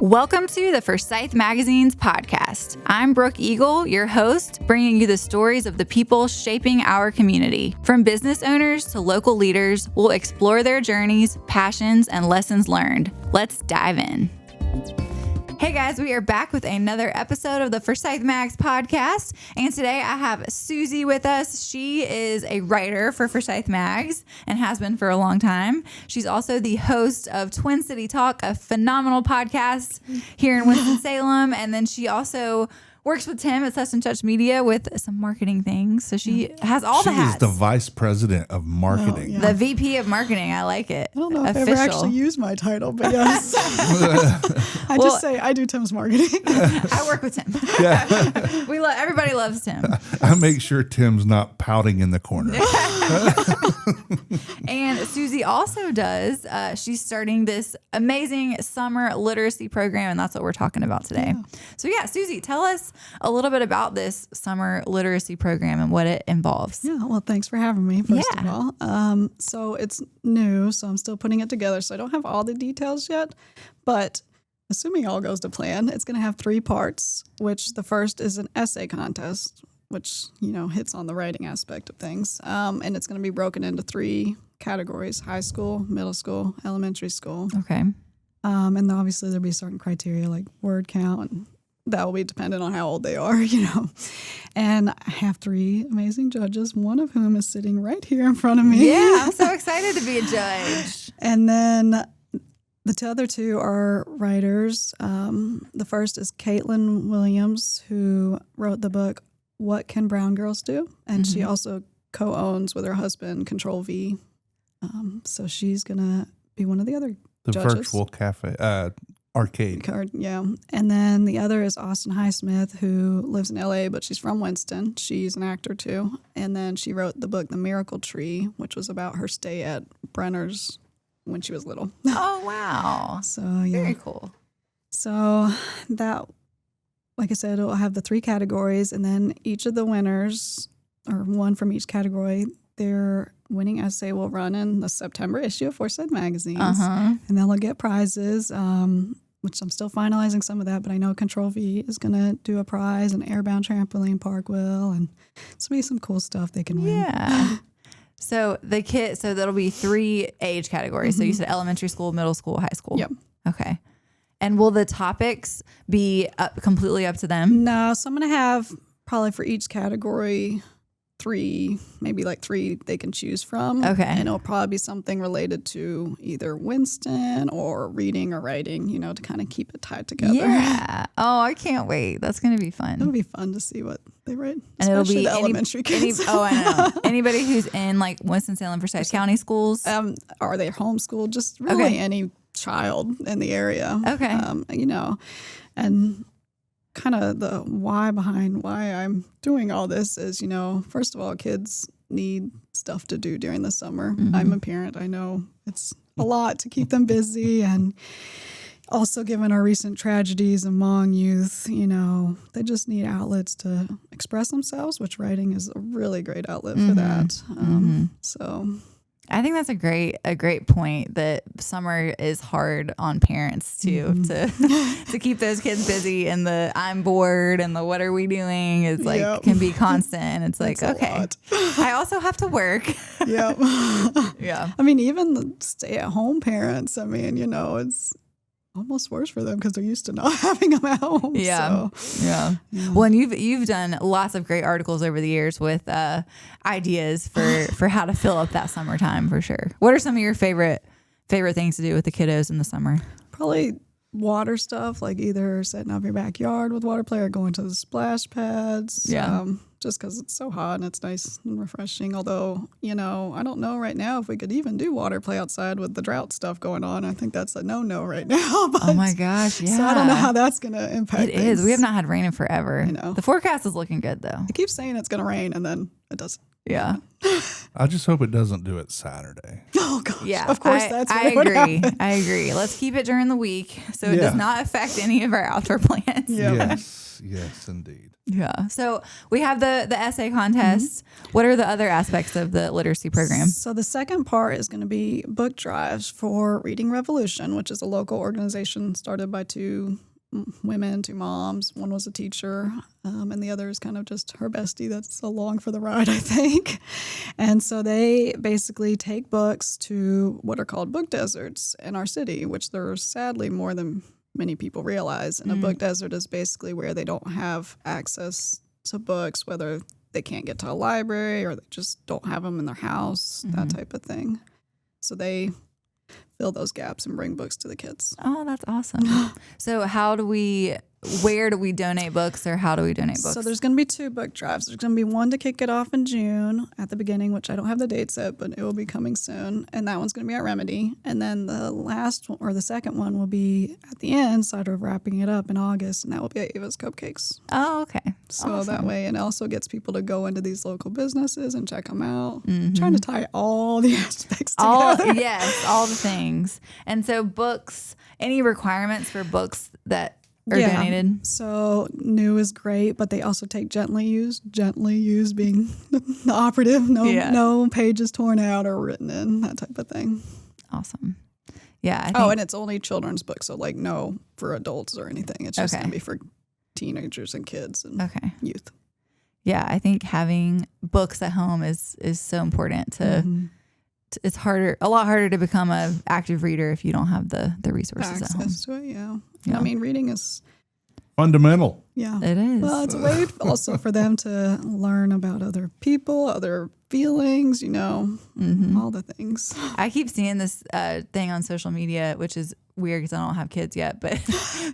Welcome to the Forsyth Magazines podcast. I'm Brooke Eagle, your host, bringing you the stories of the people shaping our community. From business owners to local leaders, we'll explore their journeys, passions, and lessons learned. Let's dive in. Hey guys, we are back with another episode of the Forsyth Mags podcast. And today I have Suzy with us. She is a writer for Forsyth Mags and has been for a long time. She's also the host of Twin City Talk, a phenomenal podcast here in Winston-Salem. And then she also works with Tim at Such and Such Media with some marketing things. So she has all the hats. She is the vice president of marketing. The VP of marketing. I like it. I don't know if I ever actually used my title, but yes. I just say I do Tim's marketing. I work with Tim. Yeah. Everybody loves Tim. I make sure Tim's not pouting in the corner. And Suzy also does. She's starting this amazing summer literacy program, and that's what we're talking about today. Yeah. So yeah, Suzy, tell us a little bit about this summer literacy program and what it involves. Yeah, well, thanks for having me, first of all. So it's new, so I'm still putting it together, so I don't have all the details yet, but assuming all goes to plan, it's going to have 3 parts, which the first is an essay contest, which, hits on the writing aspect of things, and it's going to be broken into 3 categories: high school, middle school, elementary school. Okay. And obviously there'll be certain criteria like word count, and that will be dependent on how old they are, And I have 3 amazing judges, one of whom is sitting right here in front of me. Yeah, I'm so excited to be a judge. And then the other 2 are writers. The first is Caitlin Williams, who wrote the book, What Can Brown Girls Do? And she also co-owns with her husband Control V. So she's going to be one of the other judges. Virtual cafe, arcade. Yeah. And then the other is Austin Highsmith, who lives in LA, but she's from Winston. She's an actor too. And then she wrote the book, The Miracle Tree, which was about her stay at Brenner's when she was little. Oh, wow. So, yeah. Very cool. So that, like I said, it'll have the 3 categories, and then each of the winners, or one from each category, their winning essay will run in the September issue of Forsyth Magazines. And they'll get prizes, which I'm still finalizing some of that, but I know Control V is going to do a prize, and Airbound Trampoline Park will, and it's going to be some cool stuff they can win. Yeah. So that'll be 3 age categories. So you said elementary school, middle school, high school. Yep. Okay. And will the topics be completely up to them? No, so I'm going to have probably for each category 3, maybe like 3 they can choose from. Okay. And it'll probably be something related to either Winston or reading or writing, to kind of keep it tied together. Yeah. Oh, I can't wait. That's going to be fun. It'll be fun to see what they write. And it'll be the elementary kids. I know. Anybody who's in like Winston-Salem, Forsyth County schools? Are they homeschooled? Just really any child in the area. Okay. And kind of the why behind why I'm doing all this is, first of all, kids need stuff to do during the summer. I'm a parent. I know it's a lot to keep them busy, and also given our recent tragedies among youth, they just need outlets to express themselves, which writing is a really great outlet for that. So I think that's a great point, that summer is hard on parents too, to keep those kids busy, and the I'm bored and the what are we doing is like can be constant, and it's like, okay, I also have to work. Yeah. I mean, even the stay-at-home parents, it's almost worse for them because they're used to not having them at home. Yeah. Well, and you've done lots of great articles over the years with ideas for how to fill up that summertime, for sure. What are some of your favorite things to do with the kiddos in the summer? Probably water stuff, like either setting up your backyard with water play or going to the splash pads. Just because it's so hot and it's nice and refreshing. Although, I don't know right now if we could even do water play outside with the drought stuff going on. I think that's a no right now. But, oh my gosh, yeah. So I don't know how that's going to impact things. It is. We have not had rain in forever. I know. The forecast is looking good, though. It keeps saying it's going to rain, and then it doesn't. Yeah. I just hope it doesn't do it Saturday. Oh, gosh. Yeah. Of course, I agree. I agree. Let's keep it during the week so it does not affect any of our outdoor plans. Yes, indeed. Yeah. So we have the essay contest. What are the other aspects of the literacy program? So the second part is going to be book drives for Reading Revolution, which is a local organization started by two women, two moms. One was a teacher, and the other is kind of just her bestie that's along for the ride, I think. And so they basically take books to what are called book deserts in our city, which there are sadly more than many people realize. And a book desert is basically where they don't have access to books, whether they can't get to a library or they just don't have them in their house, that type of thing. So they fill those gaps and bring books to the kids. Oh, that's awesome. So where do we donate books, or how do we donate books? So there's going to be 2 book drives. There's going to be one to kick it off in June at the beginning, which I don't have the date set, but it will be coming soon. And that one's going to be at Remedy. And then the last one, or the second one, will be at the end, sort of wrapping it up in August, and that will be at Ava's Cupcakes. Oh, okay. So that way, and it also gets people to go into these local businesses and check them out. Trying to tie all the aspects together. Yes, all the things. And so books, any requirements for books that are donated? So new is great, but they also take gently used being the operative. No pages torn out or written in, that type of thing. Awesome. Yeah. And it's only children's books, so like no for adults or anything. It's just going to be for teenagers and kids and youth. Yeah, I think having books at home is so important to it's a lot harder to become an active reader if you don't have the resources at home. Access to it, yeah. I mean, reading is fundamental. Yeah. It is. Well, it's a way also for them to learn about other people, other feelings, all the things. I keep seeing this thing on social media, which is weird because I don't have kids yet, but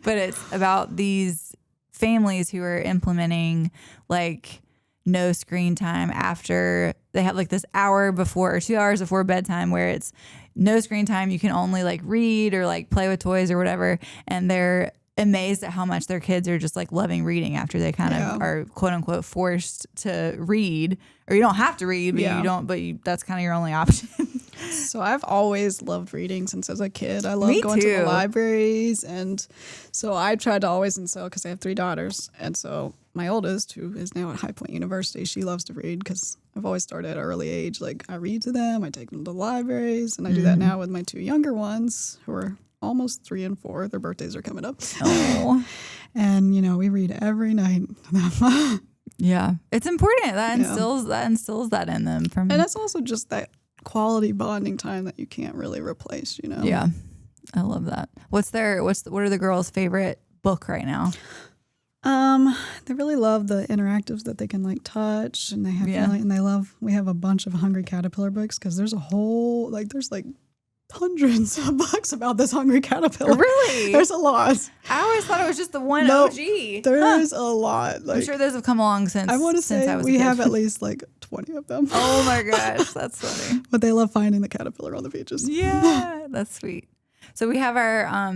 it's about these families who are implementing like no screen time after they have like this hour before or 2 hours before bedtime where it's no screen time. You can only like read or like play with toys or whatever. And they're amazed at how much their kids are just like loving reading after they kind of are quote unquote forced to read, or you don't have to read, but that's kind of your only option. So I've always loved reading since I was a kid. I love going to the libraries. And so I tried to always instill, because I have 3 daughters. And so my oldest, who is now at High Point University, she loves to read because I've always started at an early age. Like I read to them, I take them to the libraries, and I do that now with my 2 younger ones who are almost 3 and 4. Their birthdays are coming up. Oh. And, we read every night. Yeah. It's important. That instills that in them. And it's also just that quality bonding time that you can't really replace, Yeah. I love that. What are the girls' favorite book right now? They really love the interactives that they can like touch, and they have and we have a bunch of Hungry Caterpillar books because there's there's hundreds of books about this hungry caterpillar. Really? There's a lot. I always thought it was just the one OG. There's a lot. I'm sure those have come along since I want to say we have at least 20 of them. Oh my gosh, that's funny. But they love finding the caterpillar on the beaches. Yeah, that's sweet. So we have our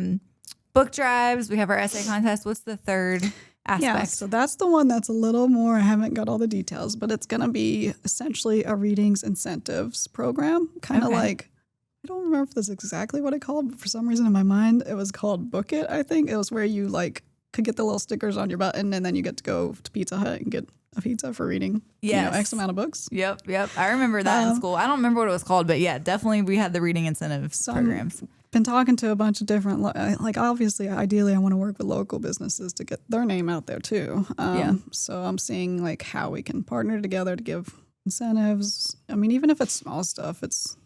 book drives, we have our essay contest. What's the third aspect? Yeah, so that's the one that's a little more, I haven't got all the details, but it's going to be essentially a readings incentives program, kind of like, I don't remember if that's exactly what it called, but for some reason in my mind, it was called Book It, I think. It was where you could get the little stickers on your button, and then you get to go to Pizza Hut and get a pizza for reading X amount of books. Yep. I remember that in school. I don't remember what it was called, but yeah, definitely we had the reading incentives programs. Been talking to a bunch of different, obviously, ideally, I want to work with local businesses to get their name out there too. So I'm seeing how we can partner together to give incentives. I mean, even if it's small stuff, it's,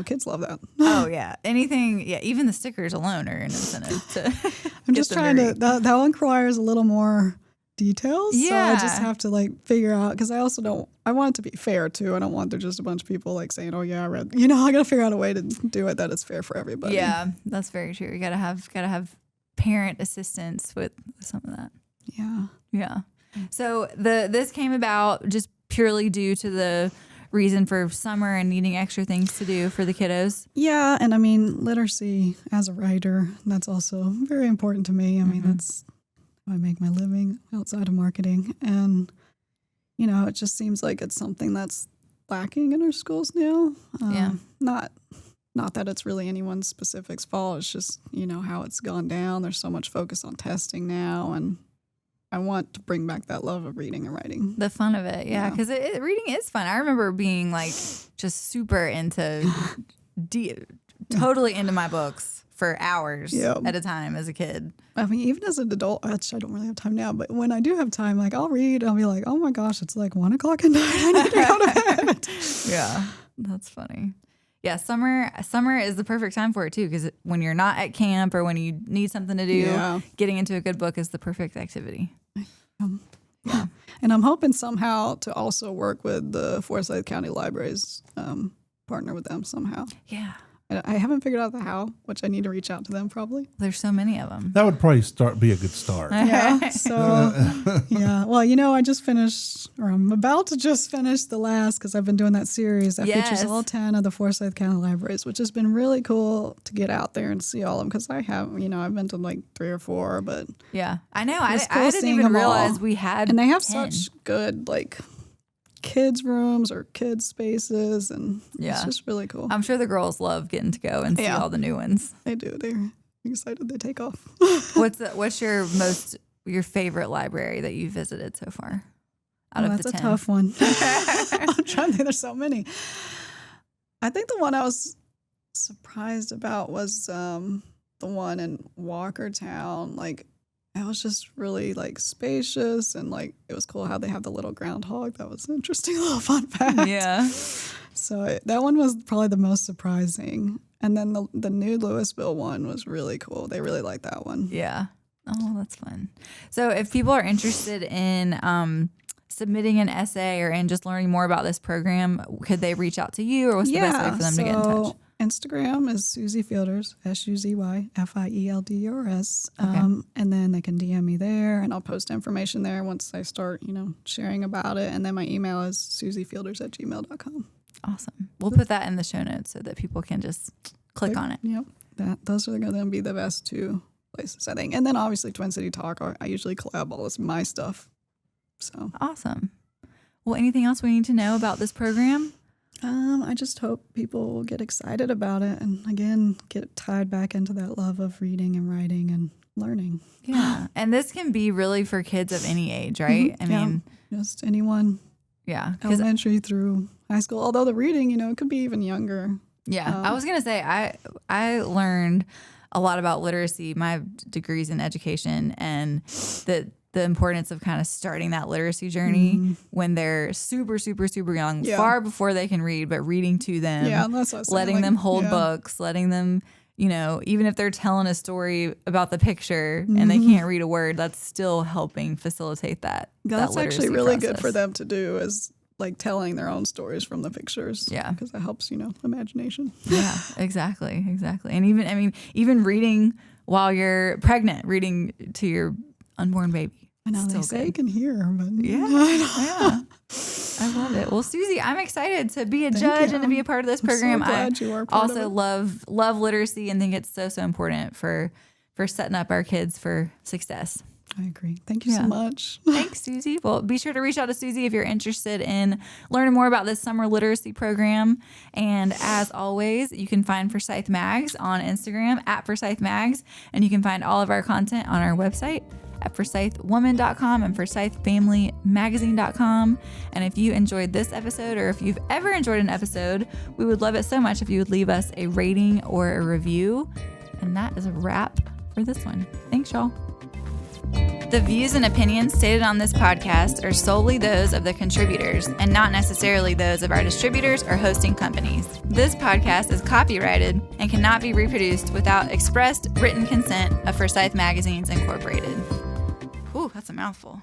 kids love that. Oh yeah, anything. Yeah, even the stickers alone are an incentive to. I'm just trying to. That one requires a little more details. Yeah. So I just have to figure out, because I also don't. I want it to be fair too. I don't want there just a bunch of people saying, "Oh yeah, I read." I got to figure out a way to do it that is fair for everybody. Yeah, that's very true. You gotta have parent assistance with some of that. Yeah. So this came about just purely due to the reason for summer and needing extra things to do for the kiddos. Yeah, and I mean literacy as a writer, that's also very important to me. I mean that's how I make my living outside of marketing, and it just seems like it's something that's lacking in our schools now. Not that it's really anyone's specific's fault. It's just how it's gone down. There's so much focus on testing now, and I want to bring back that love of reading and writing. The fun of it. Yeah. Because reading is fun. I remember being like just super into, totally into my books for hours at a time as a kid. I mean, even as an adult, which I don't really have time now, but when I do have time, like I'll read, I'll be like, oh my gosh, it's like 1 o'clock at night. I need to go to bed. Yeah, that's funny. Yeah, summer is the perfect time for it too, because when you're not at camp or when you need something to do, getting into a good book is the perfect activity. Yeah. And I'm hoping somehow to also work with the Forsyth County Libraries, partner with them somehow. Yeah. I haven't figured out the how, which I need to reach out to them probably. There's so many of them. That would probably be a good start. Yeah. So, yeah. Well, I just finished, or I'm about to just finish the last, because I've been doing that series that features all 10 of the Forsyth County Libraries, which has been really cool to get out there and see all of them, because I have, I've been to like 3 or 4, but. Yeah. I know. I didn't even realize we had And they have 10. such good, like, kids' rooms or kids' spaces, and it's just really cool. I'm sure the girls love getting to go and see all the new ones. They do. They're excited they take off. What's your favorite library that you've visited so far? Out of the 10? That's a tough one. I'm trying to think. There's so many. I think the one I was surprised about was the one in Walkertown. Like, it was just really like spacious, and like it was cool how they have the little groundhog. That was an interesting little fun fact. Yeah. So that one was probably the most surprising. And then the new Louisville one was really cool. They really liked that one. Yeah. Oh, that's fun. So if people are interested in submitting an essay or in just learning more about this program, could they reach out to you, or what's the best way for them to get in touch? Instagram is Suzy Fielders, SUZY-FIELDERS. Okay. And then they can DM me there, and I'll post information there once I start, sharing about it. And then my email is suzyfielders@gmail.com. Awesome. We'll put that in the show notes so that people can just click on it. Yep. Those are going to be the best 2 places, I think. And then obviously Twin City Talk. I usually collab all this my stuff. So awesome. Well, anything else we need to know about this program? I just hope people will get excited about it and, again, get tied back into that love of reading and writing and learning. Yeah. And this can be really for kids of any age, right? Mm-hmm. I mean, just anyone. Yeah. Elementary through high school. Although the reading, it could be even younger. Yeah. I was going to say, I learned a lot about literacy, my degrees in education, and the importance of kind of starting that literacy journey when they're super, super, super young, far before they can read, but reading to them, that's what I was saying. Letting them hold books, letting them, even if they're telling a story about the picture and they can't read a word, that's still helping facilitate that. That's that actually really process. Good for them to do, is like telling their own stories from the pictures. Yeah. Because that helps, imagination. Yeah, exactly. And even reading while you're pregnant, reading to your unborn baby. I know they say you can hear, but yeah. I love it. Well, Suzy, I'm excited to be a judge and to be a part of this program. I'm so glad you are part also of it. love literacy and think it's so important for setting up our kids for success. I agree. Thank you so much. Thanks, Suzy. Well, be sure to reach out to Suzy if you're interested in learning more about this summer literacy program. And as always, you can find Forsyth Mags on Instagram @Forsyth Mags, and you can find all of our content on our website at forsythwoman.com and forsythfamilymagazine.com. And if you enjoyed this episode, or if you've ever enjoyed an episode, we would love it so much if you would leave us a rating or a review. And that is a wrap for this one. Thanks, y'all. The views and opinions stated on this podcast are solely those of the contributors and not necessarily those of our distributors or hosting companies. This podcast is copyrighted and cannot be reproduced without expressed written consent of Forsyth Magazines Incorporated. Ooh, that's a mouthful.